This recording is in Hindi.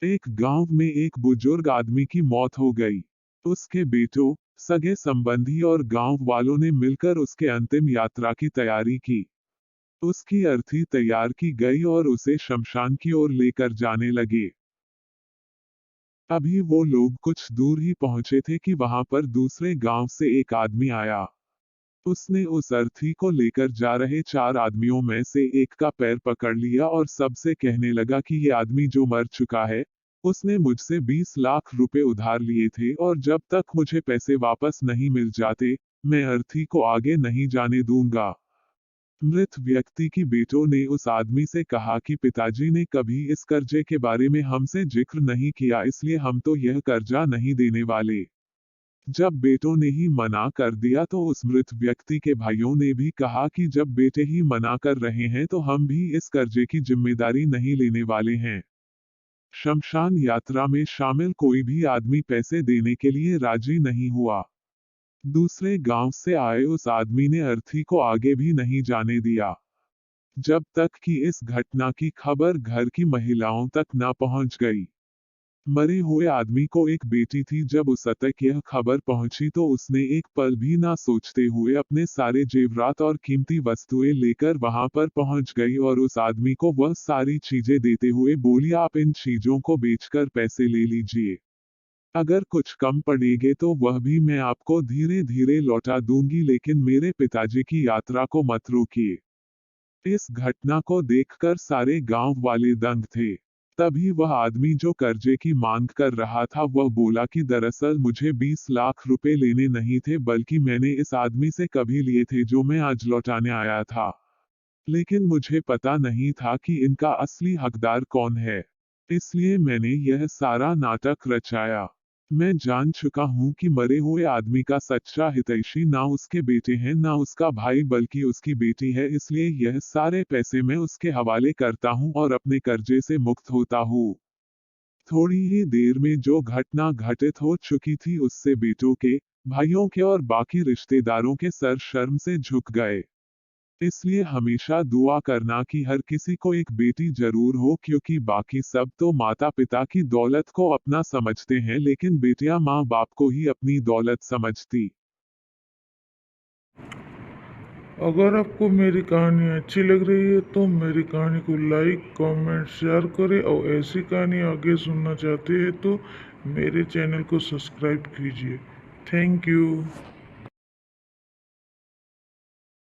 एक गांव में एक बुजुर्ग आदमी की मौत हो गई। उसके बेटों, सगे संबंधी और गांव वालों ने मिलकर उसके अंतिम यात्रा की तैयारी की। उसकी अर्थी तैयार की गई और उसे शमशान की ओर लेकर जाने लगे। अभी वो लोग कुछ दूर ही पहुंचे थे कि वहां पर दूसरे गांव से एक आदमी आया। उसने उस अर्थी को लेकर जा रहे चार आदमियों में से एक का पैर पकड़ लिया और सबसे कहने लगा कि ये आदमी जो मर चुका है, उसने मुझसे 20 लाख रुपए उधार लिए थे और जब तक मुझे पैसे वापस नहीं मिल जाते, मैं अर्थी को आगे नहीं जाने दूंगा। मृत व्यक्ति की बेटों ने उस आदमी से कहा कि पिताजी ने कभी इस कर्जे के बारे में हमसे जिक्र नहीं किया, इसलिए हम तो यह कर्जा नहीं देने वाले। जब बेटों ने ही मना कर दिया तो उस मृत व्यक्ति के भाइयों ने भी कहा कि जब बेटे ही मना कर रहे हैं तो हम भी इस कर्जे की जिम्मेदारी नहीं लेने वाले हैं। शमशान यात्रा में शामिल कोई भी आदमी पैसे देने के लिए राजी नहीं हुआ। दूसरे गांव से आए उस आदमी ने अर्थी को आगे भी नहीं जाने दिया, जब तक कि इस घटना की खबर घर की महिलाओं तक न पहुंच गई। मरे हुए आदमी को एक बेटी थी। जब उस तक यह खबर पहुंची तो उसने एक पल भी ना सोचते हुए अपने सारे जेवरात और कीमती वस्तुएं लेकर वहां पर पहुंच गई और उस आदमी को वह सारी चीजें देते हुए बोली, आप इन चीजों को बेचकर पैसे ले लीजिए। अगर कुछ कम पड़ेगे तो वह भी मैं आपको धीरे धीरे लौटा दूंगी, लेकिन मेरे पिताजी की यात्रा को मत रोकिए। इस घटना को देखकर सारे गांव वाले दंग थे। तभी वह आदमी जो कर्जे की मांग कर रहा था वह बोला कि दरअसल मुझे 20 लाख रुपए लेने नहीं थे, बल्कि मैंने इस आदमी से कभी लिए थे जो मैं आज लौटाने आया था। लेकिन मुझे पता नहीं था कि इनका असली हकदार कौन है, इसलिए मैंने यह सारा नाटक रचाया। मैं जान चुका हूं कि मरे हुए आदमी का सच्चा हितैषी ना उसके बेटे हैं ना उसका भाई, बल्कि उसकी बेटी है, इसलिए यह सारे पैसे मैं उसके हवाले करता हूं और अपने कर्जे से मुक्त होता हूं। थोड़ी ही देर में जो घटना घटित हो चुकी थी उससे बेटों के, भाइयों के और बाकी रिश्तेदारों के सर शर्म से झुक गए। इसलिए हमेशा दुआ करना कि हर किसी को एक बेटी जरूर हो, क्योंकि बाकी सब तो माता पिता की दौलत को अपना समझते हैं, लेकिन बेटियां माँ बाप को ही अपनी दौलत समझती। अगर आपको मेरी कहानी अच्छी लग रही है तो मेरी कहानी को लाइक कमेंट शेयर करें, और ऐसी कहानी आगे सुनना चाहते हैं तो मेरे चैनल को सब्सक्राइब कीजिए। Thank you.